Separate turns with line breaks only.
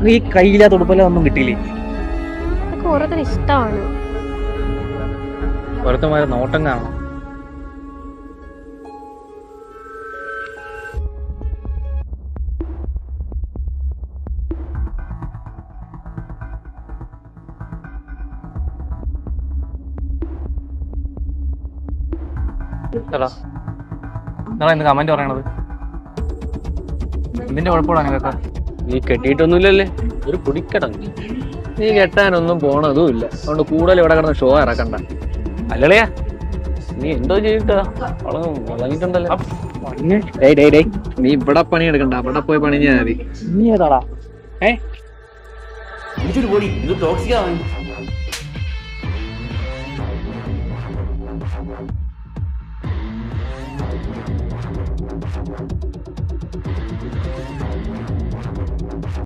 നീ കയ്യില്ലാത്ത ഉടുപ്പല്ല ഒന്നും കിട്ടിയില്ലേ?
അതൊക്കെ ഓരോരുത്തർ ഇഷ്ടമാണ്.
ഓരോരുത്തന്മാരെ നോട്ടം കാണണം. ഇന്ന് കമന്റ് പറയണത് ഇതിന്റെ കുഴപ്പമാണ് അങ്ങനെയൊക്കെ.
നീ കെട്ടിയിട്ടൊന്നുമില്ലല്ലേ, ഒരു കുടിക്കടങ്ങി. നീ കെട്ടാനൊന്നും പോണതും ഇല്ല, അതുകൊണ്ട് കൂടുതൽ ഇവിടെ കിടന്ന് ഷോ ഇറക്കണ്ട.
അല്ലളിയാ,
നീ എന്തോ ചെയ്തിട്ടാ വളങ്ങിട്ടുണ്ടല്ലോ.
ഡേയ് ഡേയ് ഡേയ്,
നീ ഇവിടെ പണി എടുക്കണ്ട, അവിടെ പോയി പണിഞ്ഞാ മതി.
നീ ഏതാടാ?
പോടി, ഇത് ടോക്സിക് ആണ്.